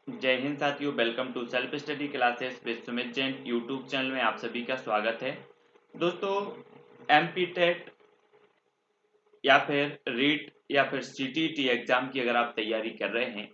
जय हिंद साथियों, welcome to self study classes with Sumit Jain YouTube channel में आप सभी का स्वागत है। दोस्तों, एमपी टेट या फिर रीट या फिर सीटीईटी एग्जाम की अगर आप तैयारी कर रहे हैं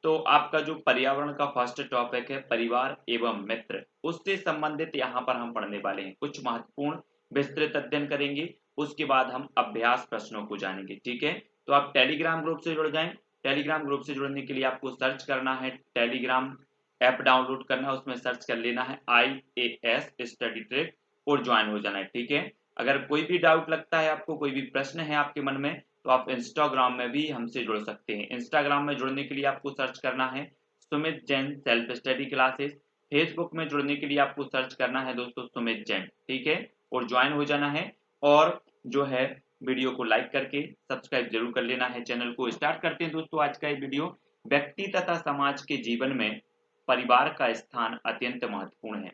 तो आपका जो पर्यावरण का फर्स्ट टॉपिक है परिवार एवं मित्र, उससे संबंधित यहाँ पर हम पढ़ने वाले हैं। कुछ महत्वपूर्ण विस्तृत अध्ययन करेंगे, उसके बाद हम अभ्यास प्रश्नों को जानेंगे। ठीक है, तो आप टेलीग्राम ग्रुप से जुड़ जाएं। टेलीग्राम ग्रुप से जुड़ने के लिए आपको सर्च करना है, टेलीग्राम ऐप डाउनलोड करना है, उसमें सर्च कर लेना है IAS स्टडी ट्रिक और ज्वाइन हो जाना है। ठीक है, अगर कोई भी डाउट लगता है, आपको कोई भी प्रश्न है आपके मन में, तो आप इंस्टाग्राम में भी हमसे जुड़ सकते हैं। इंस्टाग्राम में जुड़ने के लिए आपको सर्च करना है Sumit Jain self study classes. Facebook में जुड़ने के लिए आपको सर्च करना है दोस्तों सुमित जैन। ठीक है, और ज्वाइन हो जाना है, और जो है वीडियो को लाइक करके सब्सक्राइब जरूर कर लेना है। चैनल को स्टार्ट करते हैं दोस्तों आज का ये वीडियो। व्यक्ति तथा समाज के जीवन में परिवार का स्थान अत्यंत महत्वपूर्ण है।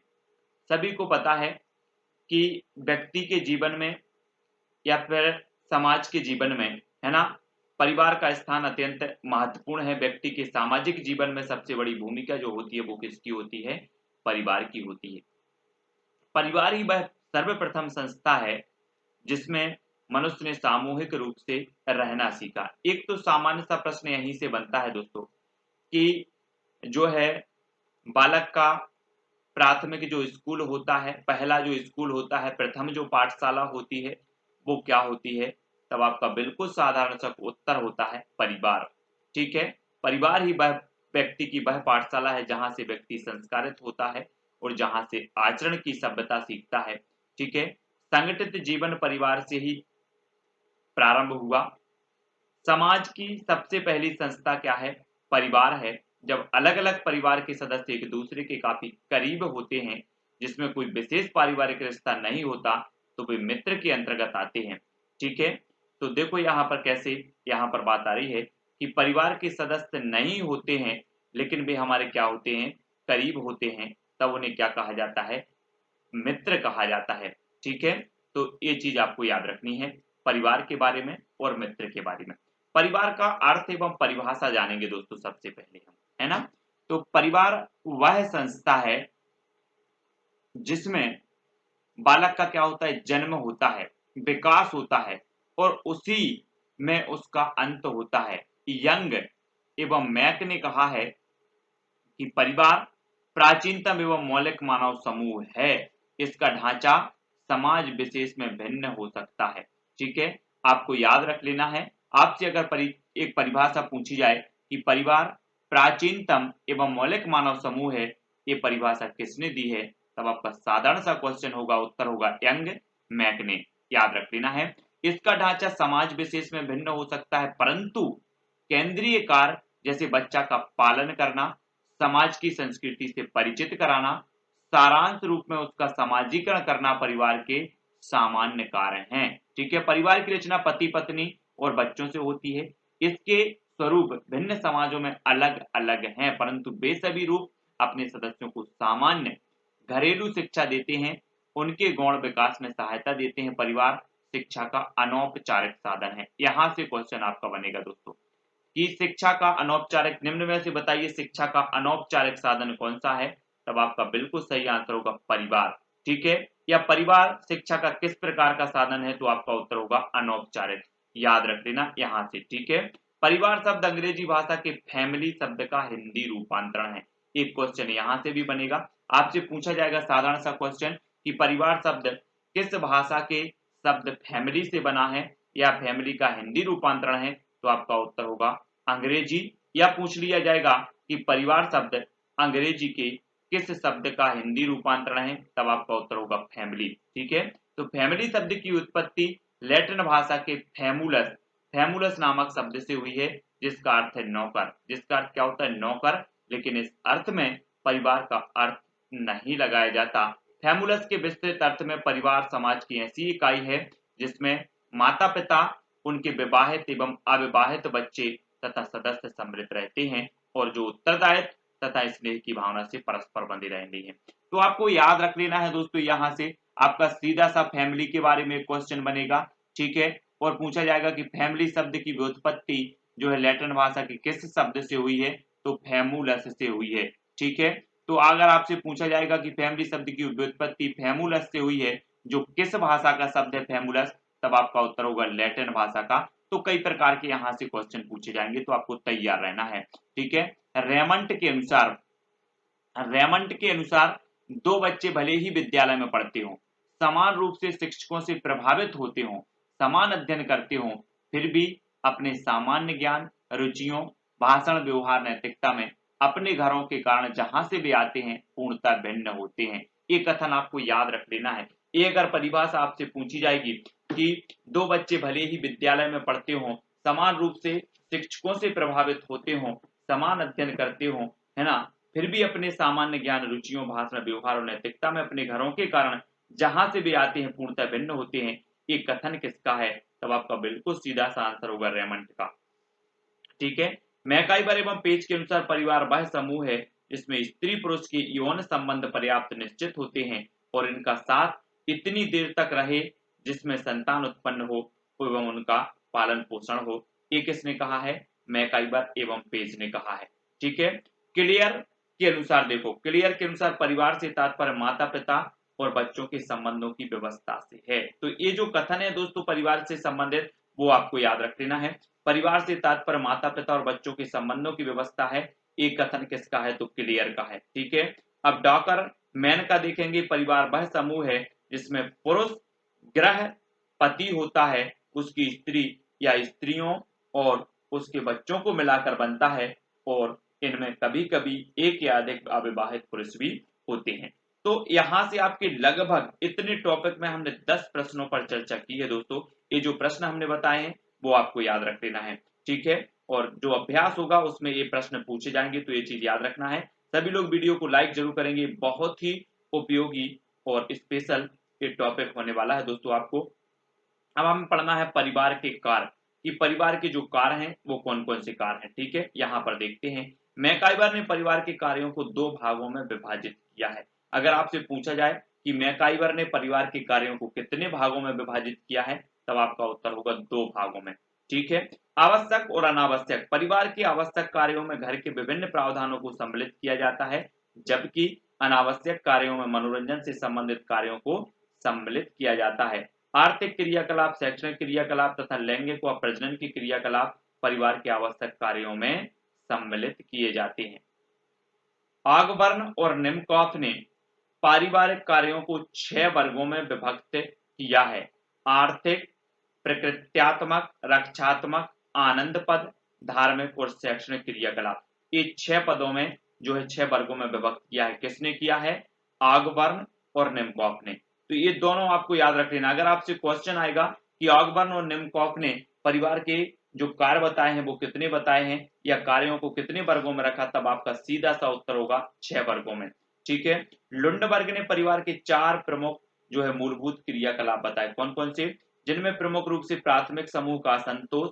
सभी को पता है कि व्यक्ति के जीवन में या फिर समाज के जीवन में, है ना, परिवार का स्थान अत्यंत महत्वपूर्ण है। व्यक्ति के सामाजिक जीवन में सबसे बड़ी भूमिका जो होती है वो किसकी होती है? परिवार की होती है। परिवार ही वह सर्वप्रथम संस्था है जिसमें मनुष्य ने सामूहिक रूप से रहना सीखा। एक तो सामान्य सा प्रश्न यहीं से बनता है दोस्तों कि जो है बालक का प्राथमिक जो स्कूल होता है, पहला जो स्कूल होता है, प्रथम जो पाठशाला होती है, वो क्या होती है? तब आपका बिल्कुल साधारण सा उत्तर होता है परिवार। ठीक है, परिवार ही वह व्यक्ति की वह पाठशाला है जहां से व्यक्ति संस्कारित होता है और जहां से आचरण की सभ्यता सीखता है। ठीक है, संगठित जीवन परिवार से ही प्रारंभ हुआ। समाज की सबसे पहली संस्था क्या है? परिवार है। जब अलग अलग परिवार के सदस्य एक दूसरे के काफी करीब होते हैं, जिसमें कोई विशेष पारिवारिक रिश्ता नहीं होता, तो वे मित्र के अंतर्गत आते हैं। ठीक है, तो देखो यहाँ पर कैसे यहाँ पर बात आ रही है कि परिवार के सदस्य नहीं होते हैं लेकिन वे हमारे क्या होते हैं? करीब होते हैं, तब उन्हें क्या कहा जाता है? मित्र कहा जाता है। ठीक है, तो ये चीज आपको याद रखनी है परिवार के बारे में और मित्र के बारे में। परिवार का अर्थ एवं परिभाषा जानेंगे दोस्तों सबसे पहले हम, है ना। तो परिवार वह संस्था है जिसमें बालक का क्या होता है? जन्म होता है, विकास होता है और उसी में उसका अंत होता है। यंग एवं मैक ने कहा है कि परिवार प्राचीनतम एवं मौलिक मानव समूह है। इसका ढांचा समाज विशेष में भिन्न हो सकता है। ठीक है, आपको याद रख लेना है। आपसे अगर एक परिभाषा पूछी जाए कि परिवार प्राचीनतम एवं मौलिक मानव समूह है, ये परिभाषा किसने दी है? तब आपका साधारण सा क्वेश्चन होगा, उत्तर होगा यंग मैक ने। याद रख लेना है। इसका ढांचा समाज विशेष में भिन्न हो सकता है, परंतु केंद्रीय कार्य जैसे बच्चा का पालन करना, समाज की संस्कृति से परिचित कराना, सारांश रूप में उसका समाजीकरण करना परिवार के सामान्य कार्य हैं। ठीक है, परिवार की रचना पति पत्नी और बच्चों से होती है। इसके स्वरूप भिन्न समाजों में अलग अलग हैं, परंतु वे सभी रूप अपने सदस्यों को सामान्य घरेलू शिक्षा देते हैं, उनके गौण विकास में सहायता देते हैं। परिवार शिक्षा का अनौपचारिक साधन है। यहां से क्वेश्चन आपका बनेगा दोस्तों कि शिक्षा का अनौपचारिक, निम्न में से बताइए शिक्षा का अनौपचारिक साधन कौन सा है? तब आपका बिल्कुल सही आंसर होगा परिवार। ठीक है, या परिवार शिक्षा का किस प्रकार का साधन है? तो आपका उत्तर होगा अनौपचारिक। याद रख लेना यहां से। ठीक है, परिवार शब्द अंग्रेजी भाषा के फैमिली शब्द का हिंदी रूपांतरण है। एक क्वेश्चन यहां से भी बनेगा, आपसे पूछा जाएगा साधारण सा क्वेश्चन कि परिवार शब्द किस भाषा के शब्द फैमिली से बना है या फैमिली का हिंदी रूपांतरण है? तो आपका उत्तर होगा अंग्रेजी। या पूछ लिया जाएगा कि परिवार शब्द अंग्रेजी के किस शब्द का हिंदी रूपांतरण है? तब आपका उत्तर होगा फैमिली। ठीक है, तो फैमिली शब्द की उत्पत्ति लैटिन भाषा के फैमुलस फैमुलस नामक शब्द से हुई है, जिसका अर्थ है नौकर। जिसका अर्थ क्या होता है? नौकर। लेकिन इस अर्थ में परिवार का अर्थ नहीं लगाया जाता। फैमुलस के विस्तृत अर्थ में परिवार समाज की ऐसी इकाई है जिसमें माता पिता, उनके विवाहित एवं अविवाहित बच्चे तथा सदस्य सम्मिलित रहते हैं और जो उत्तरदायित्व तथा स्नेह की भावना से परस्पर बंधे रहते हैं। तो आपको याद रख लेना है दोस्तों, यहाँ से आपका सीधा सा फैमिली के बारे में क्वेश्चन बनेगा। ठीक है, और पूछा जाएगा कि फैमिली शब्द की व्युत्पत्ति जो है लैटिन भाषा के किस शब्द से हुई है? तो फैमुलस से हुई है। ठीक है, तो अगर आपसे पूछा जाएगा कि फैमिली शब्द की व्युत्पत्ति फैमुलस से हुई है, जो किस भाषा का शब्द है फैमुलस, तब आपका उत्तर होगा लैटिन भाषा का। तो कई प्रकार के यहाँ से क्वेश्चन पूछे जाएंगे, तो आपको तैयार रहना है। ठीक है, रेमंड के अनुसार दो बच्चे भले ही विद्यालय में पढ़ते हों, समान रूप से शिक्षकों से प्रभावित होते हों, समान अध्ययन करते हों, फिर भी अपने सामान्य ज्ञान, रुचियों, भाषण, व्यवहार, नैतिकता में अपने घरों के कारण जहां से वे आते हैं पूर्णतः भिन्न होते हैं। ये कथन आपको याद रख लेना है। ये अगर परिभाषा आपसे पूछी जाएगी कि दो बच्चे भले ही विद्यालय में पढ़ते हों, समान रूप से शिक्षकों से प्रभावित होते हों, समान अध्ययन करते हों, है ना, फिर भी अपने सामान्य ज्ञान, रुचियों, भाषण, व्यवहार और नैतिकता में अपने घरों के कारण जहां से भी आते हैं पूर्णतः भिन्न होते हैं, ये कथन किसका है? तब आपका बिल्कुल सीधा सा आंसर होगा रेमंड का। ठीक है, मैकाइवर एवं पेज के अनुसार परिवार वह समूह है जिसमें स्त्री पुरुष के यौन संबंध पर्याप्त निश्चित होते हैं और इनका साथ इतनी देर तक रहे जिसमें संतान उत्पन्न हो एवं उनका पालन पोषण हो। ये किसने कहा है? मैकाइवर एवं पेज ने कहा है। ठीक है, क्लियर के अनुसार देखो, क्लियर के अनुसार परिवार से तात्पर्य माता पिता और बच्चों के संबंधों की व्यवस्था से है। तो ये जो कथन है दोस्तों परिवार से संबंधित, वो आपको याद रख लेना है। परिवार से तात्पर्य माता पिता और बच्चों के संबंधों की व्यवस्था है। एक कथन किसका है? तो क्लियर का है। ठीक है, अब डॉकर मैन का देखेंगे, परिवार वह समूह है जिसमें पुरुष ग्रह पति होता है, उसकी स्त्री या स्त्रियों और उसके बच्चों को मिलाकर बनता है और इनमें कभी कभी एक या अधिक अविवाहित पुरुष भी होते हैं। तो यहां से आपके लगभग इतने टॉपिक में हमने 10 प्रश्नों पर चर्चा की है दोस्तों। ये जो प्रश्न हमने बताए हैं वो आपको याद रख लेना है। ठीक है, और जो अभ्यास होगा उसमें ये प्रश्न पूछे जाएंगे, तो ये चीज याद रखना है। सभी लोग वीडियो को लाइक जरूर करेंगे, बहुत ही उपयोगी और स्पेशल ये टॉपिक होने वाला है दोस्तों आपको। अब हमें पढ़ना है परिवार के कार्य, कि परिवार के जो कार्य हैं वो कौन कौन से कार्य हैं। ठीक है, यहाँ पर देखते हैं। मैकाइवर ने परिवार के कार्यों को 2 भागों में विभाजित किया है। अगर आपसे पूछा जाए कि मैकाइवर ने परिवार के कार्यों को कितने भागों में विभाजित किया है, तब आपका उत्तर होगा 2 भागों में। ठीक है, आवश्यक और अनावश्यक। परिवार के आवश्यक कार्यों में घर के विभिन्न प्रावधानों को सम्मिलित किया जाता है, जबकि अनावश्यक कार्यों में मनोरंजन से संबंधित कार्यों को सम्मिलित किया जाता है। आर्थिक क्रियाकलाप, शैक्षणिक क्रियाकलाप तथा लैंगिक व प्रजनन की क्रियाकलाप परिवार के आवश्यक कार्यों में सम्मिलित किए जाते हैं। ऑगबर्न और निमकॉफ ने पारिवारिक कार्यों को 6 वर्गों में विभक्त किया है। आर्थिक, प्रकृत्यात्मक, रक्षात्मक, आनंदपद, धार्मिक और शैक्षणिक क्रियाकलाप। ये 6 पदों में जो है 6 वर्गों में विभक्त किया है। किसने किया है? ऑगबर्न और निमकॉफ ने। तो ये दोनों आपको याद रख लेना। अगर आपसे क्वेश्चन आएगा कि ऑगबर्न और निमकॉफ ने परिवार के जो कार्य बताए हैं वो कितने बताए हैं या कार्यों को कितने वर्गों में रखा, तब आपका सीधा सा उत्तर होगा 6 वर्गों में। ठीक है, लुंडबर्ग ने परिवार के 4 प्रमुख जो है मूलभूत क्रियाकलाप बताए। कौन कौन से? जिनमें प्रमुख रूप से प्राथमिक समूह का असंतोष,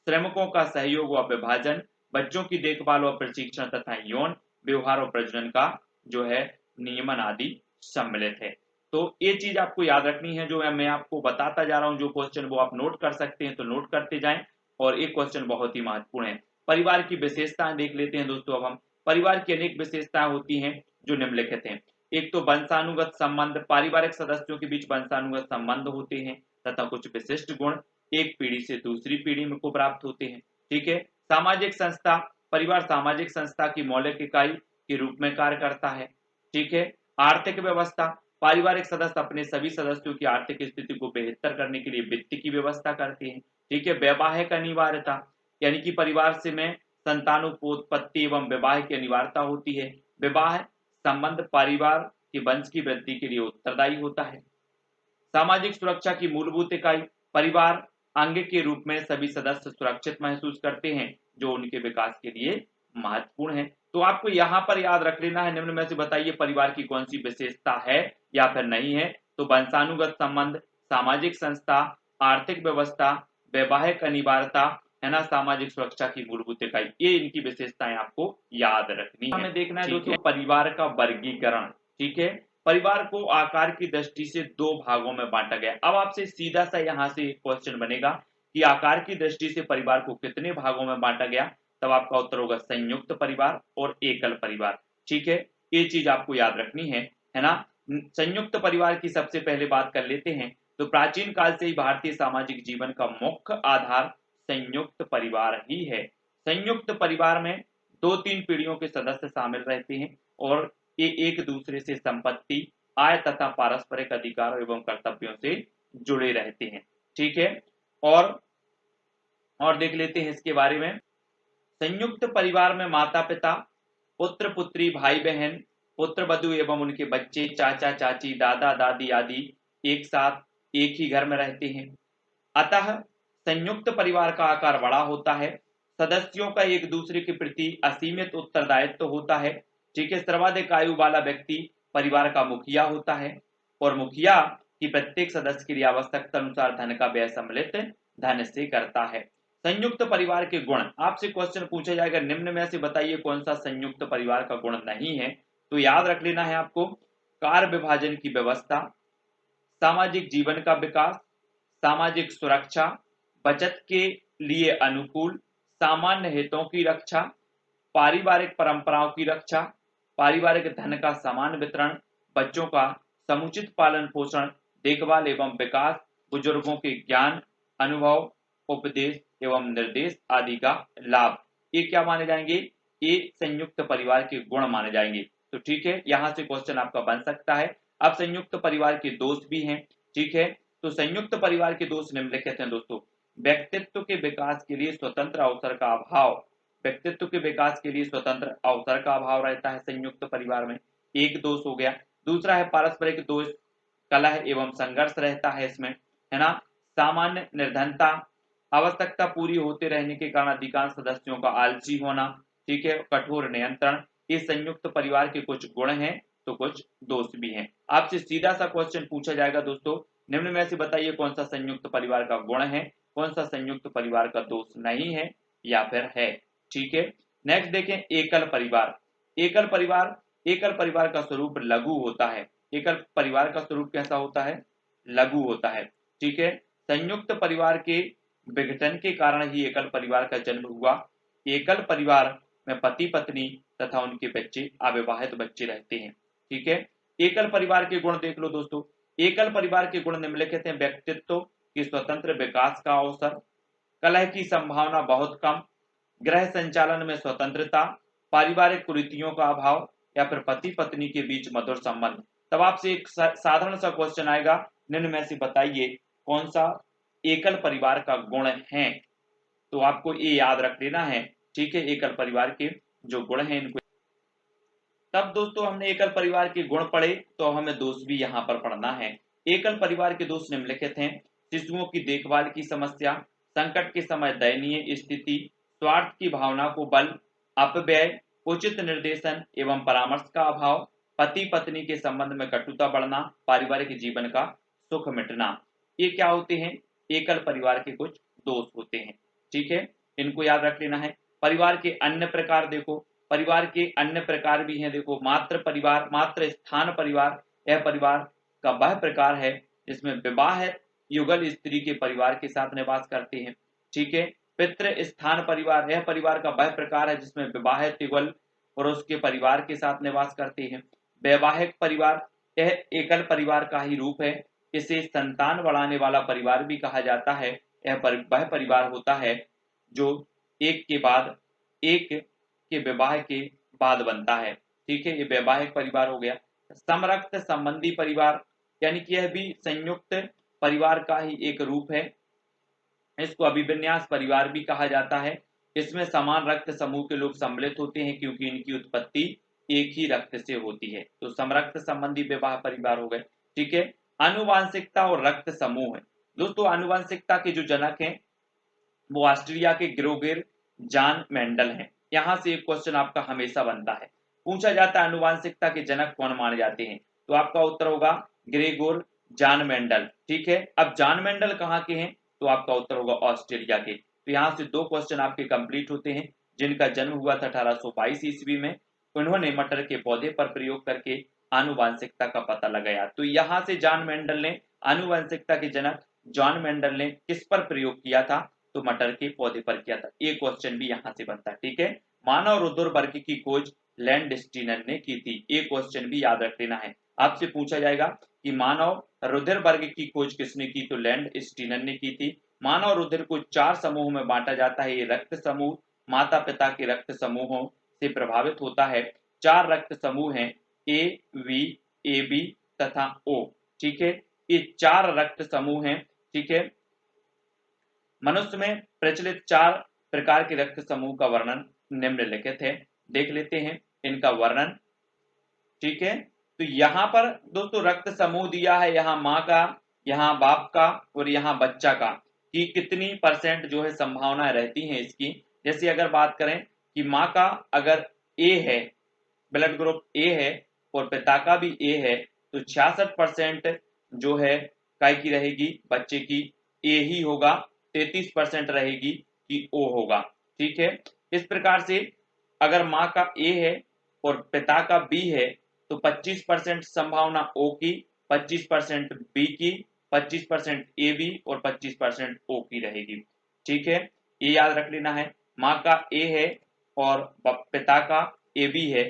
श्रमिकों का सहयोग व विभाजन, बच्चों की देखभाल और प्रशिक्षण तथा यौन व्यवहार और प्रजनन का जो है नियमन आदि सम्मिलित है। तो ये चीज आपको याद रखनी है, जो मैं आपको बताता जा रहा हूं जो क्वेश्चन, वो आप नोट कर सकते हैं, तो नोट करते जाएं। और एक क्वेश्चन बहुत ही महत्वपूर्ण है। परिवार की विशेषताएं देख लेते हैं दोस्तों। अब हम परिवार की अनेक विशेषताएं होती हैं जो निम्नलिखित हैं। एक तो वंशानुगत संबंध, पारिवारिक सदस्यों के बीच वंशानुगत संबंध होते हैं तथा कुछ विशिष्ट गुण एक पीढ़ी से दूसरी पीढ़ी में को प्राप्त होते हैं। ठीक है, सामाजिक संस्था, परिवार सामाजिक संस्था की मौलिक इकाई के रूप में कार्य करता है। ठीक है, आर्थिक व्यवस्था, पारिवारिक सदस्य अपने सभी सदस्यों की आर्थिक स्थिति को बेहतर करने के लिए वित्त की व्यवस्था करते हैं। ठीक है, वैवाहिक अनिवार्यता, यानी कि परिवार से में संतानोत्पत्ति एवं विवाह की अनिवार्यता होती है। विवाह संबंध परिवार के वंश की वृद्धि के लिए उत्तरदायी होता है। सामाजिक सुरक्षा की मूलभूत इकाई, परिवार अंग के रूप में सभी सदस्य सुरक्षित महसूस करते हैं जो उनके विकास के लिए महत्वपूर्ण है। तो आपको यहाँ पर याद रख लेना है, निम्न में से बताइए परिवार की कौन सी विशेषता है या फिर नहीं है। तो वंशानुगत संबंध, सामाजिक संस्था, आर्थिक व्यवस्था, वैवाहिक अनिवार्यता, है ना, सामाजिक सुरक्षा की मूलभूत इकाई, ये इनकी विशेषताएं आपको याद रखनी है। हमें देखना है दोस्तों परिवार का वर्गीकरण। ठीक है, परिवार को आकार की दृष्टि से 2 भागों में बांटा गया। अब आपसे सीधा सा यहाँ से एक क्वेश्चन बनेगा कि आकार की दृष्टि से परिवार को कितने भागों में बांटा गया, तब आपका उत्तर होगा संयुक्त परिवार और एकल परिवार। ठीक है, ये चीज आपको याद रखनी है ना। संयुक्त परिवार की सबसे पहले बात कर लेते हैं। तो प्राचीन काल से ही भारतीय सामाजिक जीवन का मुख्य आधार संयुक्त परिवार ही है। संयुक्त परिवार में 2-3 पीढ़ियों के सदस्य शामिल रहते हैं और ये एक दूसरे से संपत्ति, आय तथा पारस्परिक अधिकार एवं कर्तव्यों से जुड़े रहते हैं। ठीक है, और देख लेते हैं इसके बारे में। संयुक्त परिवार में माता पिता, पुत्र पुत्री, भाई बहन, पुत्र वधू एवं उनके बच्चे, चाचा चाची, दादा दादी आदि एक साथ एक ही घर में रहते हैं। अतः संयुक्त परिवार का आकार बड़ा होता है। सदस्यों का एक दूसरे के प्रति असीमित उत्तरदायित्व होता है। ठीक है, सर्वाधिक आयु वाला व्यक्ति परिवार का मुखिया होता है और मुखिया की प्रत्येक सदस्य के लिए आवश्यकता अनुसार धन का व्यय सम्मिलित धन से करता है। संयुक्त परिवार के गुण, आपसे क्वेश्चन पूछा जाएगा निम्न में से बताइए कौन सा संयुक्त परिवार का गुण नहीं है। तो याद रख लेना है आपको, कार्य विभाजन की व्यवस्था, सामाजिक जीवन का विकास, सामाजिक सुरक्षा, बचत के लिए अनुकूल, सामान्य हितों की रक्षा, पारिवारिक परंपराओं की रक्षा, पारिवारिक धन का समान वितरण, बच्चों का समुचित पालन पोषण, देखभाल एवं विकास, बुजुर्गों के ज्ञान, अनुभव, उपदेश एवं निर्देश आदि का लाभ। ये क्या माने जाएंगे? ये संयुक्त परिवार के गुण माने जाएंगे। तो ठीक है, यहां से क्वेश्चन आपका बन सकता है। अब संयुक्त परिवार के दोष भी हैं। ठीक है, तो संयुक्त परिवार के दोष निम्नलिखित हैं दोस्तों। व्यक्तित्व के विकास के लिए स्वतंत्र अवसर का अभाव, व्यक्तित्व के विकास के लिए स्वतंत्र अवसर का अभाव रहता है संयुक्त परिवार में, एक दोष हो गया। दूसरा है पारस्परिक दोष, कलह एवं संघर्ष रहता है इसमें, है ना। सामान्य निर्धनता, आवश्यकता पूरी होते रहने के कारण अधिकांश सदस्यों का आलसी होना। ठीक है, कठोर नियंत्रण, ये संयुक्त परिवार के कुछ गुण हैं तो कुछ दोष भी हैं। आपसे सीधा सा क्वेश्चन पूछा जाएगा दोस्तों, निम्न में से बताइए कौन सा संयुक्त परिवार का गुण है, कौन सा संयुक्त परिवार का दोष नहीं है या फिर है। ठीक है, नेक्स्ट देखें एकल परिवार। एकल परिवार, एकल परिवार का स्वरूप लघु होता है। एकल परिवार का स्वरूप कैसा होता है? लघु होता है। ठीक है, संयुक्त परिवार के विघटन के कारण ही एकल परिवार का जन्म हुआ। एकल परिवार में पति पत्नी तथा उनके बच्चे, अविवाहित बच्चे रहते हैं। ठीक है, एकल परिवार के गुण देख लो दोस्तों। एकल परिवार के गुण निम्नलिखित हैं। व्यक्तित्व की स्वतंत्र विकास का अवसर, कलह की संभावना बहुत कम, गृह संचालन में स्वतंत्रता, पारिवारिक कुरीतियों का अभाव या फिर पति पत्नी के बीच मधुर संबंध। तब आपसे एक साधारण सा क्वेश्चन आएगा, निम्न में से बताइए कौन सा एकल परिवार का गुण है। तो आपको ये याद रख लेना है। ठीक है, एकल परिवार के जो गुण हैं इनको। तब दोस्तों हमने एकल परिवार के गुण पढ़े, तो हमें दोष भी यहाँ पर पढ़ना है। एकल परिवार के दोष निम्नलिखित हैं। शिशुओं की देखभाल की समस्या, संकट के समय दयनीय स्थिति, स्वार्थ की भावना को बल, अपव्यय, उचित निर्देशन एवं परामर्श का अभाव, पति पत्नी के संबंध में कटुता बढ़ना, पारिवारिक जीवन का सुख मिटना। ये क्या होते हैं? एकल परिवार के कुछ दोष होते हैं। ठीक है, इनको याद रख लेना है। परिवार के अन्य प्रकार देखो, परिवार के अन्य प्रकार भी हैं। देखो, मातृ परिवार, मातृ स्थान परिवार, यह परिवार का वह प्रकार है जिसमें विवाह युगल स्त्री के परिवार के साथ निवास करते हैं। ठीक है, पितृ स्थान परिवार, यह परिवार का वह प्रकार है जिसमें विवाहित युगल पुरुष के परिवार के साथ निवास करते हैं। वैवाहिक परिवार, यह एकल परिवार का ही रूप है। इसे संतान बढ़ाने वाला परिवार भी कहा जाता है। यह वह परिवार होता है जो एक के बाद एक के विवाह के बाद बनता है। ठीक है, ये वैवाहिक परिवार हो गया। समरक्त संबंधी परिवार, यानी कि यह भी संयुक्त परिवार का ही एक रूप है। इसको अभिविन्यास परिवार भी कहा जाता है। इसमें समान रक्त समूह के लोग सम्मिलित होते हैं क्योंकि इनकी उत्पत्ति एक ही रक्त से होती है। तो समरक्त संबंधी विवाह परिवार हो गए। ठीक है, आनुवांशिकता और रक्त समूह है। दोस्तों, आनुवांशिकता के जो जनक हैं वो ऑस्ट्रिया के ग्रोगेर जान मेंडल हैं। यहां से एक क्वेश्चन आपका हमेशा बनता है, पूछा जाता है अनुवांशिकता के जनक कौन माने जाते हैं। तो आपका उत्तर होगा ग्रेगोर जान मेंडल। ठीक है, अब जान मेंडल कहाँ के हैं? तो आपका उत्तर होगा ऑस्ट्रेलिया के। तो यहाँ से दो क्वेश्चन आपके कंप्लीट होते हैं। जिनका जन्म हुआ था 1822 ईस्वी में, उन्होंने मटर के पौधे पर प्रयोग करके आनुवांशिकता का पता लगाया। तो यहाँ से जान मेंडल ने, आनुवांशिकता के जनक जॉन मेंडल ने किस पर प्रयोग किया था? तो मटर के पौधे पर किया था। ये क्वेश्चन भी यहाँ से बनता है, ठीक है। मानव रुधिर वर्ग की खोज लैंडस्टीनर ने की थी, ये क्वेश्चन भी याद रख लेना है। आपसे पूछा जाएगा कि मानव रुधिर वर्ग की खोज किसने की, तो लैंडस्टीनर ने की थी। मानव रुधिर को 4 समूहों में बांटा जाता है। ये रक्त समूह माता पिता के रक्त समूहों से प्रभावित होता है। 4 रक्त समूह हैं, ए, वी, ए बी तथा ओ, ठीक है। ये 4 रक्त समूह हैं, ठीक है। मनुष्य में प्रचलित 4 प्रकार के रक्त समूह का वर्णन निम्नलिखित है, देख लेते हैं इनका वर्णन, ठीक है। तो यहाँ पर दोस्तों रक्त समूह दिया है, यहाँ माँ का, यहाँ बाप का और यहाँ बच्चा का, कि कितनी परसेंट जो है संभावना रहती है इसकी। जैसे अगर बात करें कि माँ का अगर ए है, ब्लड ग्रुप ए है और पिता का भी ए है, तो 66% जो है काय की रहेगी, बच्चे की ए ही होगा, 33% रहेगी कि ओ होगा, ठीक है। इस प्रकार से अगर माँ का ए है और पिता का बी है तो 25% संभावना ओ की, 25% बी की, 25% ए बी और 25% ओ की रहेगी, ठीक है। ये याद रख लेना है। माँ का ए है और पिता का ए बी है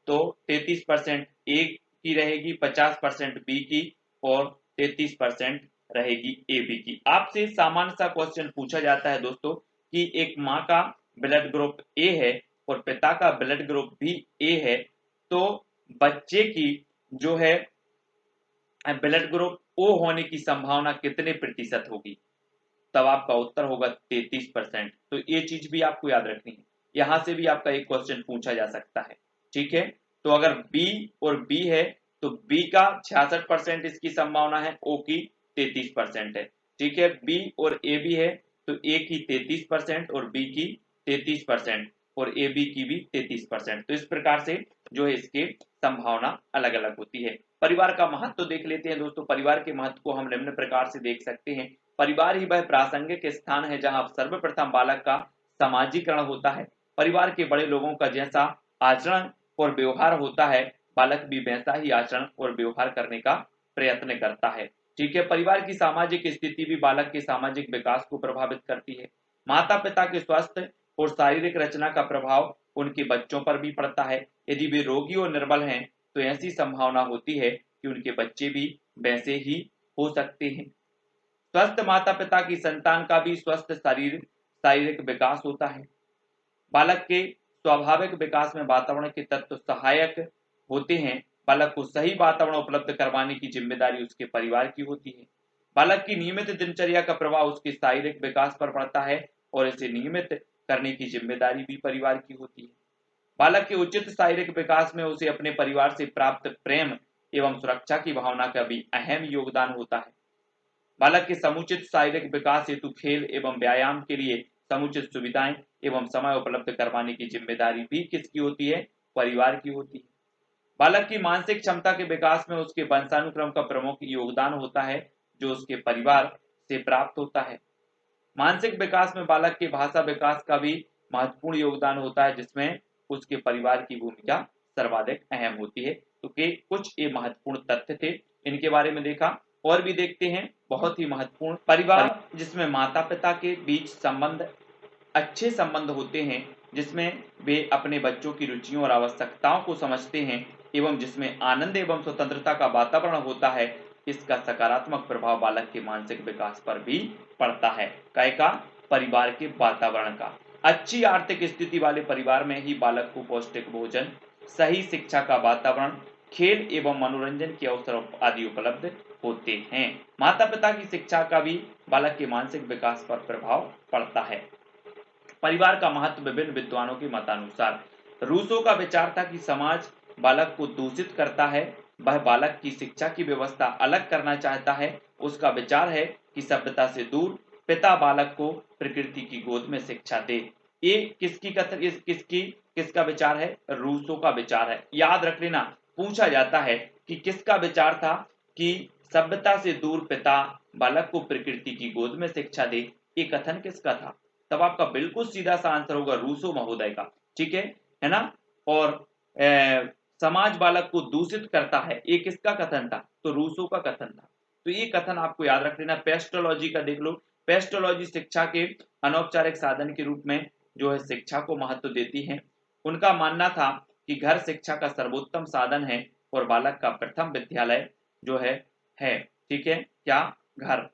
तो 33% ए की रहेगी, 50% बी की और 33% रहेगी ए बी की। आपसे सामान्य सा क्वेश्चन पूछा जाता है दोस्तों कि एक माँ का ब्लड ग्रुप ए है और पिता का ब्लड ग्रुप भी ए है, तो बच्चे की जो है ब्लड ग्रुप ओ होने की संभावना कितने प्रतिशत होगी, तब आपका उत्तर होगा 33%। तो ये चीज भी आपको याद रखनी है, यहां से भी आपका एक क्वेश्चन पूछा जा सकता है, ठीक है। तो अगर बी और बी है तो बी का 66% इसकी संभावना है, ओ की 33% है, ठीक है। बी और ए बी है तो ए की 33% और बी की 33% और ए बी की भी 33%। तो इस प्रकार से जो है इसकी संभावना अलग अलग होती है। परिवार का महत्व तो देख लेते हैं दोस्तों। परिवार के महत्व को हम निम्न प्रकार से देख सकते हैं। परिवार ही वह प्रासंगिक स्थान है जहां सर्वप्रथम बालक का समाजीकरण होता है। परिवार के बड़े लोगों का जैसा आचरण और व्यवहार होता है, बालक भी वैसा ही आचरण और व्यवहार करने का प्रयत्न करता है, ठीक है। परिवार की सामाजिक स्थिति भी बालक के सामाजिक विकास को प्रभावित करती है। माता पिता के स्वास्थ्य और शारीरिक रचना का प्रभाव उनके बच्चों पर भी पड़ता है। यदि वे रोगी और निर्बल हैं तो ऐसी संभावना होती है कि उनके बच्चे भी वैसे ही हो सकते हैं। स्वस्थ माता पिता की संतान का भी स्वस्थ शारीरिक विकास होता है। बालक के स्वाभाविक विकास में वातावरण के तत्व सहायक होते हैं। बालक को सही वातावरण उपलब्ध करवाने की जिम्मेदारी उसके परिवार की होती है। बालक की नियमित दिनचर्या का प्रभाव उसके शारीरिक विकास पर पड़ता है और इसे नियमित करने की जिम्मेदारी भी परिवार की होती है। बालक के उचित शारीरिक विकास में उसे अपने परिवार से प्राप्त प्रेम एवं सुरक्षा की भावना का भी अहम योगदान होता है। बालक के समुचित शारीरिक विकास हेतु खेल एवं व्यायाम के लिए समुचित सुविधाएं एवं समय उपलब्ध करवाने की जिम्मेदारी भी किसकी होती है, परिवार की होती है। बालक की मानसिक क्षमता के विकास में उसके वंशानुक्रम का प्रमुख योगदान होता है जो उसके परिवार से प्राप्त होता है। मानसिक विकास में बालक के भाषा विकास का भी महत्वपूर्ण योगदान होता है जिसमें उसके परिवार की भूमिका सर्वाधिक अहम होती है। तो के कुछ ये महत्वपूर्ण तथ्य थे, इनके बारे में देखा। और भी देखते हैं बहुत ही महत्वपूर्ण परिवार जिसमें माता पिता के बीच संबंध अच्छे संबंध होते हैं, जिसमें वे अपने बच्चों की रुचियों और आवश्यकताओं को समझते हैं एवं जिसमें आनंद एवं स्वतंत्रता का वातावरण होता है। इसका सकारात्मक प्रभाव बालक के मानसिक विकास पर भी पड़ता है। काय का, परिवार के वातावरण का। अच्छी आर्थिक स्थिति वाले परिवार में ही बालक को पौष्टिक भोजन, सही शिक्षा का वातावरण, खेल एवं मनोरंजन के अवसर आदि उपलब्ध होते हैं। माता पिता की शिक्षा का भी बालक के मानसिक विकास पर प्रभाव पड़ता है। परिवार का महत्व विभिन्न विद्वानों के मतानुसार। रूसो का विचार था कि समाज बालक को दूषित करता है, वह बालक की शिक्षा की व्यवस्था अलग करना चाहता है। उसका विचार है कि सभ्यता से दूर पिता बालक को प्रकृति की गोद में शिक्षा दे। ये किसका विचार है, रूसो का विचार है। याद रख लेना, पूछा जाता है कि किसका विचार था कि सभ्यता से दूर पिता बालक को प्रकृति की गोद में शिक्षा दे, ये कथन किसका था, तब आपका बिल्कुल सीधा सा आंसर होगा रूसो महोदय का, ठीक है ना। और समाज बालक को दूषित करता है, ये किसका कथन था, तो रूसो का कथन था। तो ये कथन आपको याद रख लेना। पेस्टोलॉजी का देख लो, पेस्टोलॉजी शिक्षा के अनौपचारिक साधन के रूप में जो है शिक्षा को महत्व देती है। उनका मानना था कि घर शिक्षा का सर्वोत्तम साधन है और बालक का प्रथम विद्यालय जो है ठीक है क्या, घर।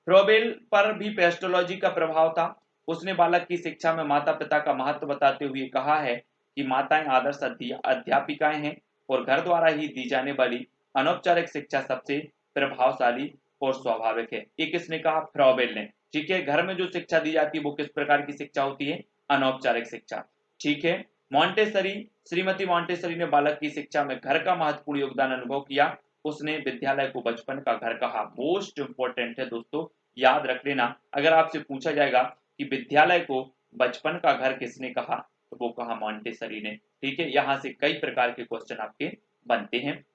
फ्रोबेल पर भी पेस्टोलॉजी का प्रभाव था। उसने बालक की शिक्षा में माता पिता का महत्व बताते हुए कहा है कि माताएं आदर्श अध्यापिकाएं हैं और घर द्वारा ही दी जाने वाली अनौपचारिक शिक्षा सबसे प्रभावशाली और स्वाभाविक है। ये किसने कहा? फ्रोबेल ने। ठीक है, घर में जो शिक्षा दी जाती है वो किस प्रकार की शिक्षा होती है? अनौपचारिक शिक्षा। ठीक है, मॉन्टेसरी, श्रीमती मॉन्टेसरी ने बालक की शिक्षा में घर का महत्वपूर्ण योगदान अनुभव किया। उसने विद्यालय को बचपन का घर कहा। मोस्ट इंपोर्टेंट है दोस्तों, याद रख लेना। अगर आपसे पूछा जाएगा कि विद्यालय को बचपन का घर किसने कहा, तो वो कहा मॉन्टेसरी ने। ठीक है, यहाँ से कई प्रकार के क्वेश्चन आपके बनते हैं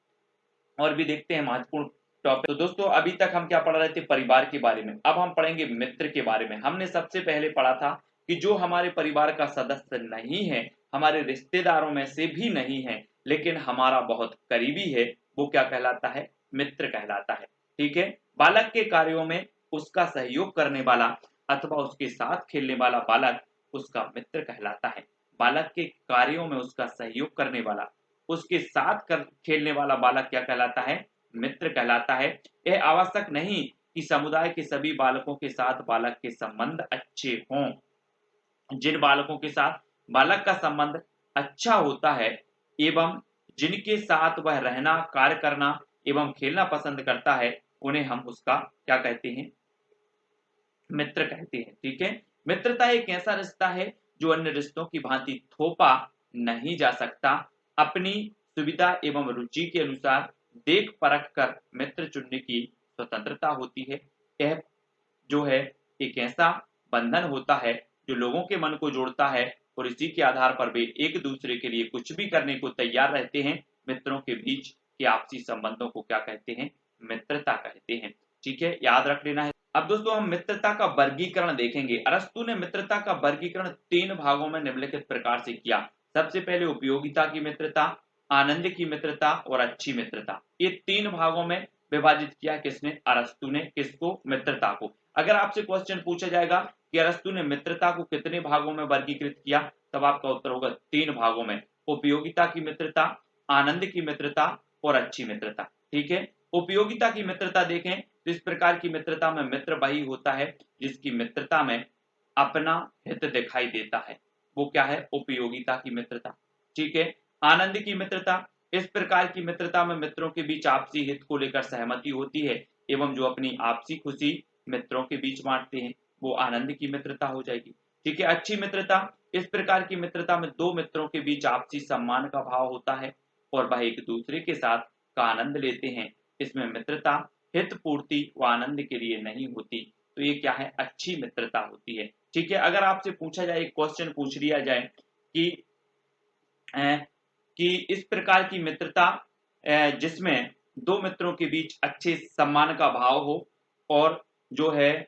और भी देखते हैं महत्वपूर्ण टॉपिक। तो दोस्तों अभी तक हम क्या पढ़ रहे थे? परिवार के बारे में। अब हम पढ़ेंगे मित्र के बारे में। हमने सबसे पहले पढ़ा था कि जो हमारे परिवार का सदस्य नहीं है, हमारे रिश्तेदारों में से भी नहीं है, लेकिन हमारा बहुत करीबी है, वो क्या कहलाता है? मित्र कहलाता है। ठीक है, बालक के कार्यों में उसका सहयोग करने वाला अथवा उसके साथ खेलने वाला बालक उसका मित्र कहलाता है। बालक के कार्यों में उसका सहयोग करने वाला, उसके साथ खेलने वाला बालक क्या कहलाता है? मित्र कहलाता है। यह आवश्यक नहीं कि समुदाय के सभी बालकों के साथ बालक के संबंध अच्छे हों। जिन बालकों के साथ बालक का संबंध अच्छा होता है एवं जिनके साथ वह रहना, कार्य करना एवं खेलना पसंद करता है, उन्हें हम उसका क्या कहते हैं? मित्र कहते हैं। ठीक है, मित्रता एक ऐसा रिश्ता है जो अन्य रिश्तों की भांति थोपा नहीं जा सकता। अपनी सुविधा एवं रुचि के अनुसार देख परख कर मित्र चुनने की स्वतंत्रता होती है। यह जो है एक ऐसा बंधन होता है जो लोगों के मन को जोड़ता है और इसी के आधार पर वे एक दूसरे के लिए कुछ भी करने को तैयार रहते हैं। मित्रों के बीच के आपसी संबंधों को क्या कहते हैं? मित्रता कहते हैं। ठीक है, याद रख लेना है। अब दोस्तों हम मित्रता का वर्गीकरण देखेंगे। अरस्तु ने मित्रता का वर्गीकरण 3 भागों में निम्नलिखित प्रकार से किया। सबसे पहले उपयोगिता की मित्रता, आनंद की मित्रता और अच्छी मित्रता। ये 3 भागों में विभाजित किया किसने? अरस्तु ने। किसको? मित्रता को। अगर आपसे क्वेश्चन पूछा जाएगा कि अरस्तु ने मित्रता को कितने भागों में वर्गीकृत किया, तब आपका उत्तर होगा 3 भागों में। उपयोगिता की मित्रता, आनंद की मित्रता और अच्छी मित्रता। ठीक है, उपयोगिता की मित्रता देखें तो इस प्रकार की मित्रता में मित्र वही होता है जिसकी मित्रता में अपना हित दिखाई देता है। वो क्या है? उपयोगिता की मित्रता। ठीक है, आनंद की मित्रता, इस प्रकार की मित्रता में मित्रों के बीच आपसी हित को लेकर सहमति होती है एवं जो अपनी आपसी खुशी मित्रों के बीच बांटते हैं, वो आनंद की मित्रता हो जाएगी। ठीक है, अच्छी मित्रता, इस प्रकार की मित्रता में दो मित्रों के बीच आपसी सम्मान का भाव होता है और वह एक दूसरे के साथ का आनंद लेते हैं। इसमें मित्रता हित पूर्ति व आनंद के लिए नहीं होती, तो ये क्या है? अच्छी मित्रता होती है। ठीक है, अगर आपसे पूछा जाए, एक क्वेश्चन पूछ लिया जाए कि इस प्रकार की मित्रता जिसमें दो मित्रों के बीच अच्छे सम्मान का भाव हो और जो है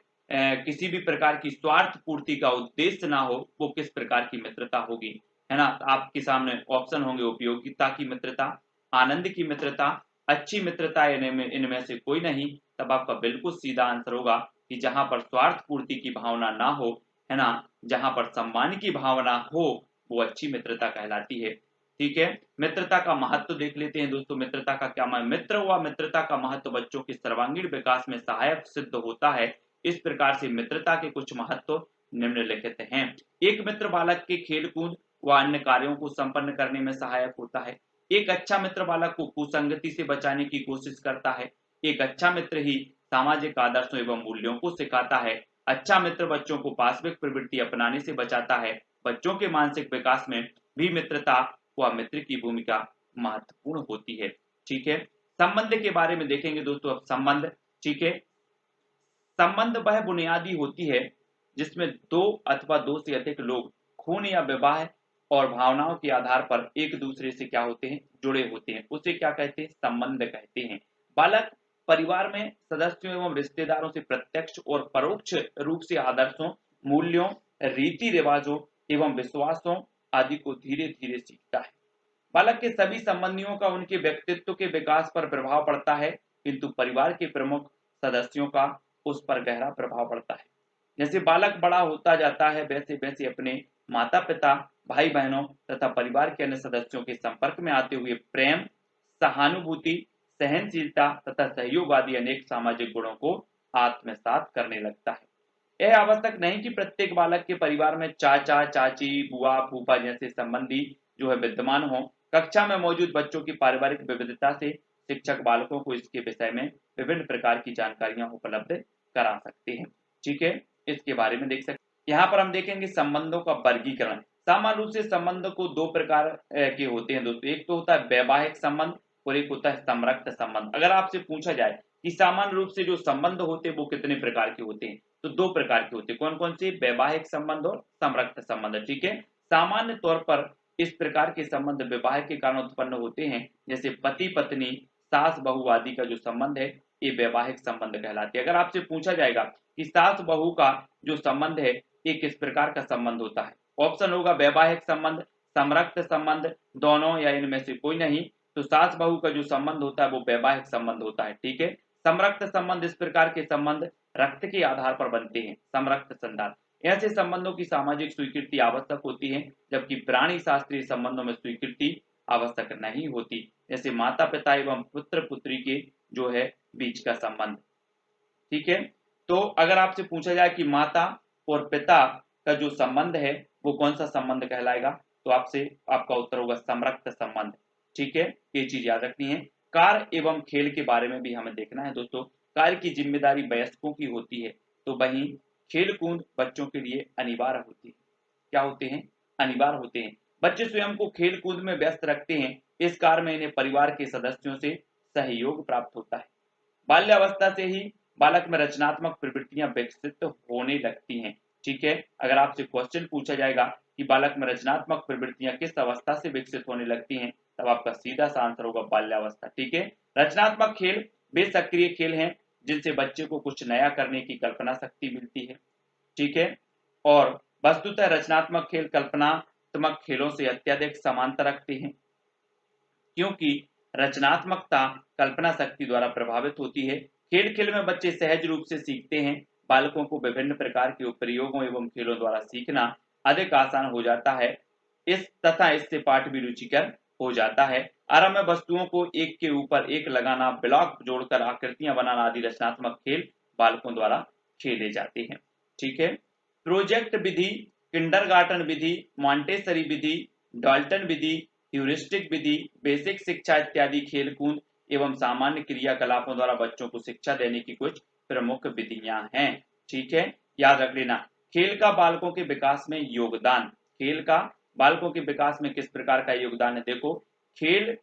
किसी भी प्रकार की स्वार्थ पूर्ति का उद्देश्य ना हो, वो किस प्रकार की मित्रता होगी? है ना, तो आपके सामने ऑप्शन होंगे। उपयोगिता की मित्रता, आनंद की मित्रता, अच्छी मित्रता, इनमें से कोई नहीं। तब आपका बिल्कुल सीधा आंसर होगा कि जहां पर स्वार्थ पूर्ति की भावना ना हो, है ना, जहां पर सम्मान की भावना हो, वो अच्छी मित्रता कहलाती है। ठीक है, मित्रता का महत्व देख लेते हैं दोस्तों। मित्रता का क्या मित्र व मित्रता का महत्व बच्चों के सर्वांगीण विकास में सहायक सिद्ध होता है। इस प्रकार से मित्रता के कुछ महत्व निम्नलिखित हैं। एक मित्र बालक के खेलकूद व अन्य कार्यों को संपन्न करने में सहायक होता है। एक अच्छा मित्र बालक को कुसंगति से बचाने की कोशिश करता है। एक अच्छा मित्र ही सामाजिक आदर्शों एवं मूल्यों को सिखाता है। अच्छा मित्र बच्चों को पाशविक प्रवृत्ति अपनाने से बचाता है। बच्चों के मानसिक विकास में भी मित्रता व मित्र की भूमिका महत्वपूर्ण होती है। ठीक है, संबंध के बारे में देखेंगे दोस्तों। अब संबंध, ठीक है, संबंध वह बुनियादी होती है जिसमें दो अथवा दो से अधिक लोग खून या विवाह और भावनाओं के आधार पर एक दूसरे से क्या होते हैं? जुड़े होते हैं। उसे क्या कहते हैं? संबंध कहते हैं। बालक परिवार में सदस्यों एवं रिश्तेदारों से प्रत्यक्ष और परोक्ष रूप से आदर्शों, मूल्यों, रीति रिवाजों एवं विश्वासों आदि को धीरे धीरे सीखता है। बालक के सभी संबंधियों का उनके व्यक्तित्व के विकास पर प्रभाव पड़ता है, किंतु परिवार के प्रमुख सदस्यों का उस पर गहरा प्रभाव पड़ता है। जैसे बालक बड़ा होता जाता है वैसे वैसे अपने माता पिता, भाई बहनों तथा परिवार के अन्य सदस्यों के संपर्क में आते हुए प्रेम, सहानुभूति, सहनशीलता तथा सहयोग आदि अनेक सामाजिक गुणों को आत्मसात करने लगता है। यह आवश्यक नहीं कि प्रत्येक बालक के परिवार में चाचा, चाची, बुआ, फूफा जैसे संबंधी जो है विद्यमान हो। कक्षा में मौजूद बच्चों की पारिवारिक विविधता से शिक्षक बालकों को इसके विषय में विभिन्न प्रकार की जानकारियां उपलब्ध करा सकते हैं। ठीक है, इसके बारे में देख सकते हैं। यहाँ पर हम देखेंगे संबंधों का वर्गीकरण। सामान्य रूप से संबंध को दो प्रकार के होते हैं दोस्तों। एक तो होता है वैवाहिक संबंध और एक होता है संरक्त संबंध। अगर आपसे पूछा जाए कि सामान्य रूप से जो संबंध होते हैं वो कितने प्रकार के होते हैं, तो दो प्रकार के होते हैं। कौन कौन से? वैवाहिक संबंध और संरक्त संबंध। ठीक है, सामान्य तौर पर इस प्रकार के संबंध विवाह के कारण उत्पन्न होते हैं, जैसे पति पत्नी, सास बहू आदि का जो संबंध है ये वैवाहिक संबंध कहलाते हैं। अगर आपसे पूछा जाएगा कि सास बहू का जो संबंध है ये किस प्रकार का संबंध होता है, ऑप्शन होगा वैवाहिक संबंध, समरक्त संबंध, दोनों या इनमें से कोई नहीं। तो सास बहू का जो संबंध होता है वो वैवाहिक संबंध होता है। ठीक है, समरक्त संबंध इस प्रकार के संबंध रक्त के आधार पर बनते हैं। समरक्त संबंध ऐसे संबंधों की सामाजिक स्वीकृति आवश्यक होती है, जबकि प्राणी शास्त्रीय संबंधों में स्वीकृति आवश्यक नहीं होती, जैसे माता पिता एवं पुत्र पुत्री के जो है बीच का संबंध। ठीक है, तो अगर आपसे पूछा जाए कि माता और पिता का जो संबंध है वो कौन सा संबंध कहलाएगा, तो आपका उत्तर होगा समरक्त संबंध। ठीक है, ये चीज याद रखनी है। कार्य एवं खेल के बारे में भी हमें देखना है दोस्तों। कार्य की जिम्मेदारी वयस्कों की होती है, तो वहीं खेल कूद बच्चों के लिए अनिवार्य होती है। क्या होते हैं? अनिवार्य होते हैं। बच्चे स्वयं को खेल कूद में व्यस्त रखते हैं, इस कार्य में इन्हें परिवार के सदस्यों से सहयोग प्राप्त होता है। बाल्यावस्था से ही बालक में रचनात्मक प्रवृत्तियां विकसित होने लगती हैं। ठीक है, अगर आपसे क्वेश्चन पूछा जाएगा कि बालक में रचनात्मक प्रवृत्तियां किस अवस्था से विकसित होने लगती हैं, तब आपका सीधा सा आंसर होगा बाल्यावस्था। ठीक है, रचनात्मक खेल वे सक्रिय खेल हैं जिनसे बच्चे को कुछ नया करने की कल्पना शक्ति मिलती है। ठीक है, और वस्तुतः रचनात्मक खेल कल्पनात्मक खेलों से अत्यधिक समानता रखते हैं, क्योंकि रचनात्मकता कल्पना शक्ति द्वारा प्रभावित होती है। खेल खेल में बच्चे सहज रूप से सीखते हैं। बालकों को विभिन्न प्रकार के प्रयोगों एवं खेलों द्वारा सीखना अधिक आसान हो जाता है, इससे पाठ भी रुचिकर हो जाता है। आरंभ में वस्तुओं को एक के ऊपर एक लगाना, ब्लॉक जोड़कर आकृतियां बनाना आदि रचनात्मक खेल बालकों द्वारा खेले जाते हैं। ठीक है, प्रोजेक्ट विधि, किंडरगार्टन विधि, मॉन्टेसरी विधि, डाल्टन विधि, ह्यूरिस्टिक विधि, बेसिक शिक्षा इत्यादि खेलकूद एवं सामान्य क्रियाकलापों द्वारा बच्चों को शिक्षा देने की कुछ प्रमुख विधियां हैं। ठीक है, याद रख लेना। खेल का बालकों के विकास में योगदान, खेल का बालकों के विकास में किस प्रकार का योगदान है? देखो, खेल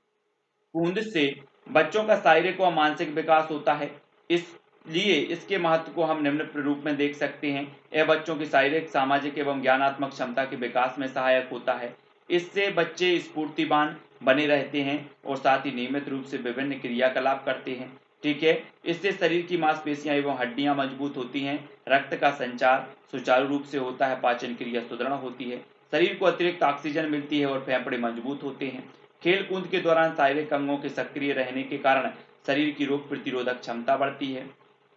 कूद से बच्चों का शारीरिक व मानसिक विकास होता है, इसलिए इसके महत्व को हम निम्न रूप में देख सकते हैं। यह बच्चों की शारीरिक, सामाजिक एवं ज्ञानात्मक क्षमता के विकास में सहायक होता है। इससे बच्चे स्फूर्तिवान बने रहते हैं और साथ ही नियमित रूप से विभिन्न क्रियाकलाप करते हैं। ठीक है, इससे शरीर की मांसपेशियां एवं हड्डियां मजबूत होती हैं, रक्त का संचार सुचारू रूप से होता है, पाचन क्रिया सुदृढ़ होती है, शरीर को अतिरिक्त ऑक्सीजन मिलती है और फेफड़े मजबूत होते हैं। खेल कूद के दौरान शारीरिक अंगों के सक्रिय रहने के कारण शरीर की रोग प्रतिरोधक क्षमता बढ़ती है।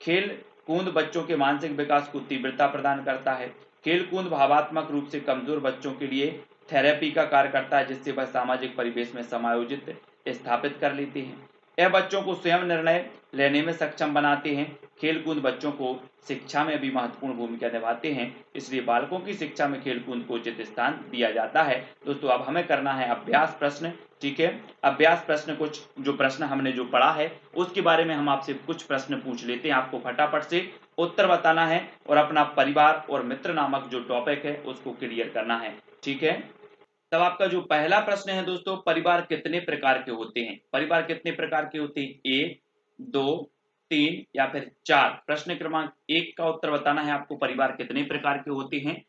खेल कूद बच्चों के मानसिक विकास को तीव्रता प्रदान करता है। खेल कूद भावात्मक रूप से कमजोर बच्चों के लिए थेरेपी का कार्य करता है, जिससे वह सामाजिक परिवेश में समायोजित स्थापित कर लेते हैं। यह बच्चों को स्वयं निर्णय लेने में सक्षम बनाते हैं। खेल कूद बच्चों को शिक्षा में भी महत्वपूर्ण भूमिका निभाते हैं, इसलिए बालकों की शिक्षा में खेल कूद को उचित स्थान दिया जाता है। दोस्तों, अब हमें करना है अभ्यास प्रश्न। ठीक है, अभ्यास प्रश्न, कुछ जो प्रश्न हमने जो पढ़ा है उसके बारे में हम आपसे कुछ प्रश्न पूछ लेते हैं। आपको फटाफट से उत्तर बताना है और अपना परिवार और मित्र नामक जो टॉपिक है उसको क्लियर करना है। ठीक है, तब आपका जो पहला प्रश्न है दोस्तों, परिवार कितने प्रकार के होते हैं? परिवार कितने प्रकार के होते हैं? 1, 2, 3 या फिर 4? प्रश्न क्रमांक 1 का उत्तर बताना है आपको, परिवार कितने प्रकार के होते हैं।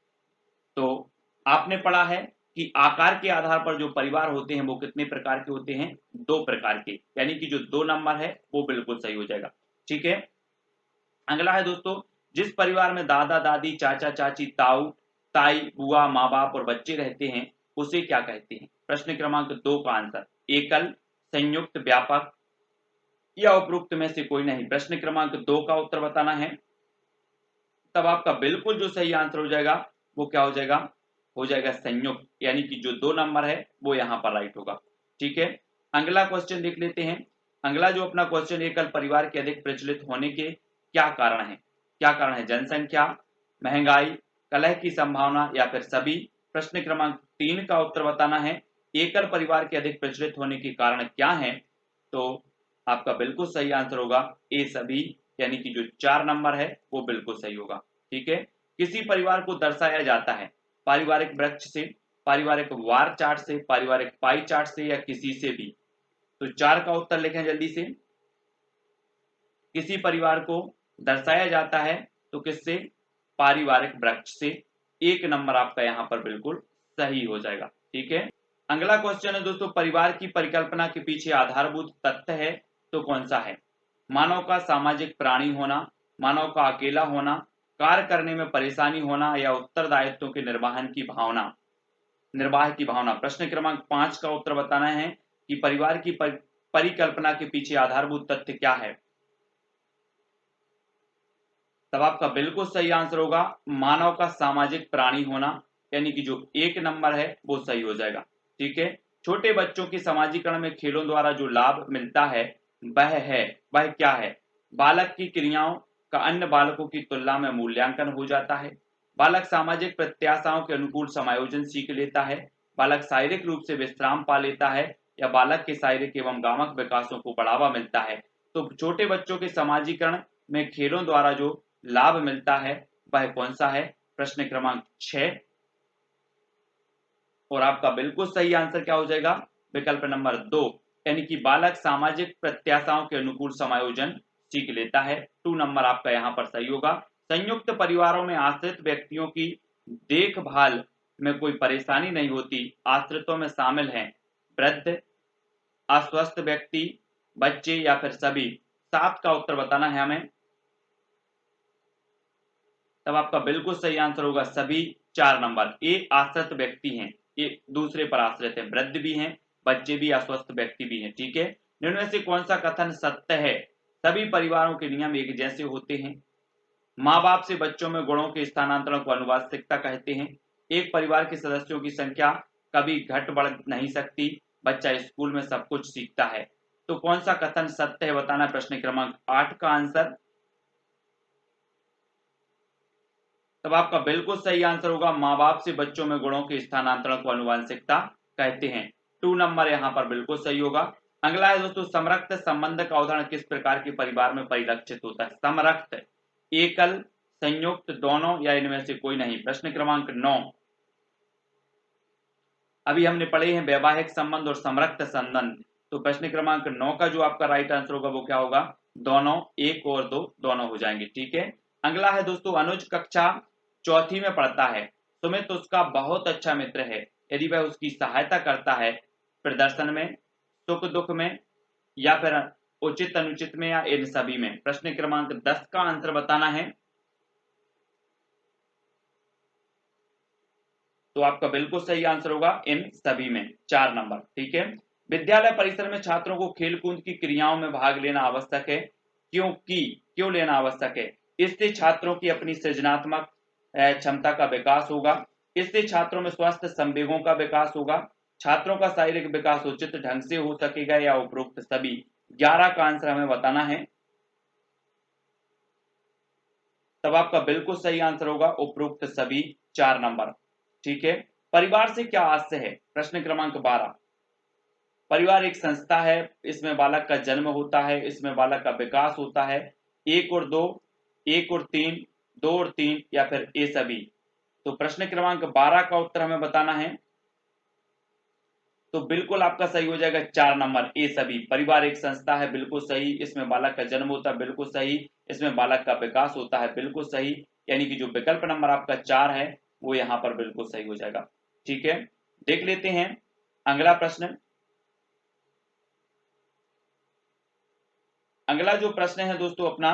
तो आपने पढ़ा है कि आकार के आधार पर जो परिवार होते हैं वो कितने प्रकार के होते हैं? 2 प्रकार के, यानी कि जो 2 नंबर है वो बिल्कुल सही हो जाएगा। ठीक है, अगला है दोस्तों, जिस परिवार में दादा दादी, चाचा चाची, ताऊ ताई, बुआ, माँ बाप और बच्चे रहते हैं उसे क्या कहते हैं? प्रश्न क्रमांक 2 का आंसर एकल, संयुक्त, व्यापक या उपरोक्त में से कोई नहीं। प्रश्न क्रमांक 2 का उत्तर बताना है। तब आपका बिल्कुल जो सही आंसर हो जाएगा वो क्या हो जाएगा संयुक्त, यानी कि जो 2 नंबर है वो यहाँ पर राइट होगा। ठीक है, अगला क्वेश्चन देख लेते हैं। अगला जो अपना क्वेश्चन, एकल परिवार के अधिक प्रचलित होने के क्या कारण है? क्या कारण है? जनसंख्या, महंगाई, कलह की संभावना या फिर सभी। प्रश्न क्रमांक 3 का उत्तर बताना है। एकल परिवार के अधिक प्रचलित होने के कारण क्या है? तो आपका बिल्कुल सही आंसर होगा ए सभी, यानी कि जो 4 नंबर है वो बिल्कुल सही होगा। ठीक है, किसी परिवार को दर्शाया जाता है पारिवारिक वृक्ष से, पारिवारिक वार चार्ट से, पारिवारिक पाई चार्ट से या किसी से भी। तो 4 का उत्तर लिखें जल्दी से। किसी परिवार को दर्शाया जाता है तो किससे? पारिवारिक वृक्ष से। 1 नंबर आपका यहाँ पर बिल्कुल सही हो जाएगा। ठीक है, अगला क्वेश्चन है दोस्तों, परिवार की परिकल्पना के पीछे आधारभूत तथ्य है तो कौन सा है? मानव का सामाजिक प्राणी होना, मानव का अकेला होना, कार्य करने में परेशानी होना या उत्तरदायित्वों के निर्वाह की भावना। प्रश्न क्रमांक 5 का उत्तर बताना है कि परिवार की परिकल्पना के पीछे आधारभूत तथ्य क्या है? तब आपका बिल्कुल सही आंसर होगा मानव का सामाजिक प्राणी होना, यानी कि जो 1 नंबर है वो सही हो जाएगा। ठीक है, छोटे बच्चों के समाजीकरण में खेलों द्वारा जो लाभ मिलता है वह क्या है? बालक की क्रियाओं का अन्य बालकों की तुलना में मूल्यांकन हो जाता है, बालक सामाजिक प्रत्याशाओं के अनुकूल समायोजन सीख लेता है, बालक शारीरिक रूप से विश्राम पा लेता है या बालक के शारीरिक एवं गामक विकासों को बढ़ावा मिलता है। तो छोटे बच्चों के समाजीकरण में खेलों द्वारा जो लाभ मिलता है वह कौन सा है? प्रश्न क्रमांक 6। और आपका बिल्कुल सही आंसर क्या हो जाएगा? विकल्प नंबर 2, यानी कि बालक सामाजिक प्रत्याशाओं के अनुकूल समायोजन सीख लेता है। 2 नंबर आपका यहाँ पर सही होगा। संयुक्त परिवारों में आश्रित व्यक्तियों की देखभाल में कोई परेशानी नहीं होती। आश्रितों में शामिल हैं वृद्ध, अस्वस्थ व्यक्ति, बच्चे या फिर सभी। 7 का उत्तर बताना है हमें। तब आपका बिल्कुल सही आंसर होगा सभी। 4 नंबर ए आश्रित व्यक्ति हैं, ये दूसरे पर आश्रित है, वृद्ध भी हैं, बच्चे भी, अस्वस्थ व्यक्ति भी हैं। ठीक है, निम्न में से कौन सा कथन सत्य है? सभी परिवारों के नियम एक जैसे होते हैं, माँ बाप से बच्चों में गुणों के स्थानांतरण को अनुवांशिकता कहते हैं, एक परिवार के सदस्यों की संख्या कभी घट बढ़ नहीं सकती, बच्चा स्कूल में सब कुछ सीखता है। तो कौन सा कथन सत्य है बताना। प्रश्न क्रमांक 8 का आंसर। तब आपका बिल्कुल सही आंसर होगा माँ बाप से बच्चों में गुणों के स्थानांतरण को अनुवांशिकता कहते हैं। 2 नंबर यहाँ पर बिल्कुल सही होगा। अगला है दोस्तों, समरक्त संबंध का उदाहरण किस प्रकार के परिवार में परिलक्षित होता है? समरक्त, एकल, संयुक्त, दोनों या इनमें से कोई नहीं। प्रश्न क्रमांक 9। अभी हमने पढ़े हैं वैवाहिक संबंध और समरक्त संबंध, तो प्रश्न क्रमांक 9 का जो आपका राइट आंसर होगा वो क्या होगा? दोनों, 1 और 2 दोनों हो जाएंगे। ठीक है, अगला है दोस्तों, अनुज कक्षा 4वीं में पढ़ता है, सुमित उसका बहुत अच्छा मित्र है, यदि वह उसकी सहायता करता है प्रदर्शन में, सुख दुख में या फिर उचित अनुचित में या इन सभी में। प्रश्न क्रमांक 10 का आंसर बताना है। तो आपका बिल्कुल सही आंसर होगा इन सभी में, 4 नंबर। ठीक है, विद्यालय परिसर में छात्रों को खेलकूद की क्रियाओं में भाग लेना आवश्यक है, क्यों लेना आवश्यक है? इससे छात्रों की अपनी सृजनात्मक क्षमता का विकास होगा, इससे छात्रों में स्वस्थ संवेगों का विकास होगा, छात्रों का शारीरिक विकास उचित ढंग से हो सकेगा या उपरोक्त सभी। 11 का आंसर हमें बताना है। तब आपका बिल्कुल सही आंसर होगा उपरोक्त सभी, 4 नंबर। ठीक है, परिवार से क्या आशय है? प्रश्न क्रमांक 12। परिवार एक संस्था है, इसमें बालक का जन्म होता है, इसमें बालक का विकास होता है। 1 और 2, 1 और 3, 2 और 3 या फिर ए सभी। तो प्रश्न क्रमांक 12 का उत्तर हमें बताना है। तो बिल्कुल आपका सही हो जाएगा 4 नंबर ए सभी। परिवार एक संस्था है, बिल्कुल सही। इसमें बालक का जन्म होता है, बिल्कुल सही। इसमें बालक का विकास होता है, बिल्कुल सही। यानी कि जो विकल्प नंबर आपका 4 है वो यहाँ पर बिल्कुल सही हो जाएगा। ठीक है, देख लेते हैं अगला प्रश्न। अगला जो प्रश्न है दोस्तों अपना,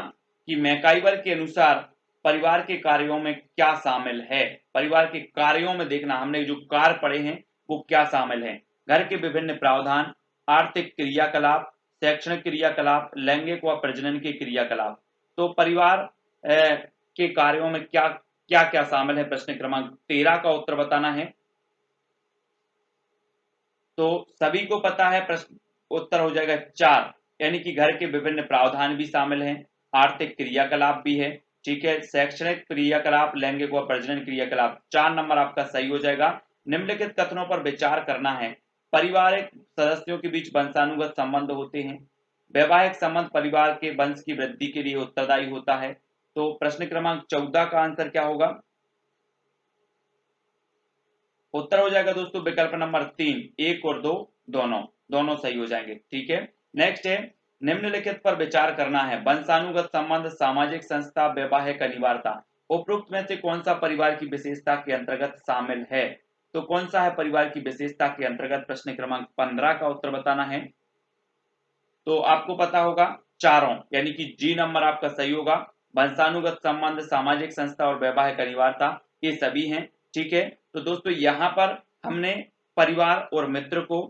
कि मैकाइवर के अनुसार परिवार के कार्यों में क्या शामिल है? परिवार के कार्यों में देखना, हमने जो कार्य पढ़े हैं वो क्या शामिल है? घर के विभिन्न प्रावधान, आर्थिक क्रियाकलाप, शैक्षणिक क्रियाकलाप, लैंगिक व प्रजनन के क्रियाकलाप। तो परिवार के कार्यों में क्या क्या क्या शामिल है? प्रश्न क्रमांक 13 का उत्तर बताना है। तो सभी को पता है, प्रश्न उत्तर हो जाएगा 4, यानी कि घर के विभिन्न प्रावधान भी शामिल हैं, आर्थिक क्रियाकलाप भी है, ठीक है, शैक्षणिक क्रियाकलाप, लैंगिक व प्रजनन क्रियाकलाप। 4 नंबर आपका सही हो जाएगा। निम्नलिखित कथनों पर विचार करना है। पारिवारिक सदस्यों के बीच वंशानुगत संबंध होते हैं। वैवाहिक संबंध परिवार के वंश की वृद्धि के लिए उत्तरदायी होता है। तो प्रश्न क्रमांक 14 का आंसर क्या होगा? उत्तर हो जाएगा दोस्तों विकल्प नंबर 3, 1 और 2 दोनों दोनों सही हो जाएंगे। ठीक है, नेक्स्ट है, निम्नलिखित पर विचार करना है। वंशानुगत संबंध, सामाजिक संस्था, वैवाहिक अनिवार्यता, उपरोक्त में से कौन सा परिवार की विशेषता के अंतर्गत शामिल है? तो कौन सा है परिवार की विशेषता के अंतर्गत? प्रश्न क्रमांक 15 का उत्तर बताना है। तो आपको पता होगा चारों, यानी कि जी नंबर आपका सही होगा। वंशानुगत संबंध, सामाजिक संस्था और वैवाहिक अनिवार्यता, ये सभी हैं। ठीक है, तो दोस्तों यहाँ पर हमने परिवार और मित्र को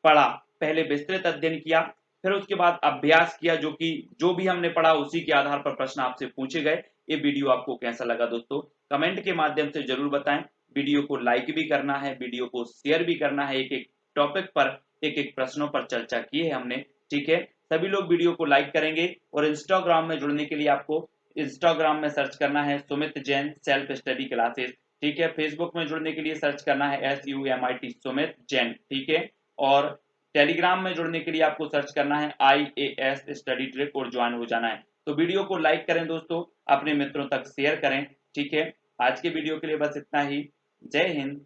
पढ़ा, पहले विस्तृत अध्ययन किया, फिर उसके बाद अभ्यास किया, जो कि जो भी हमने पढ़ा उसी के आधार पर प्रश्न आपसे पूछे गए। ये वीडियो आपको कैसा लगा दोस्तों, कमेंट के माध्यम से जरूर बताएं। वीडियो को लाइक भी करना है, वीडियो को शेयर भी करना है। एक एक टॉपिक पर, एक एक प्रश्नों पर चर्चा की है हमने। ठीक है, सभी लोग वीडियो को लाइक करेंगे। और इंस्टाग्राम में जुड़ने के लिए आपको इंस्टाग्राम में सर्च करना है Sumit Jain self study classes. ठीक है, फेसबुक में जुड़ने के लिए सर्च करना है SUMIT सुमित जैन। ठीक है, और टेलीग्राम में जुड़ने के लिए आपको सर्च करना है IAS स्टडी ट्रिक और ज्वाइन हो जाना है। तो वीडियो को लाइक करें दोस्तों, अपने मित्रों तक शेयर करें। ठीक है, आज के वीडियो के लिए बस इतना ही। जय हिंद।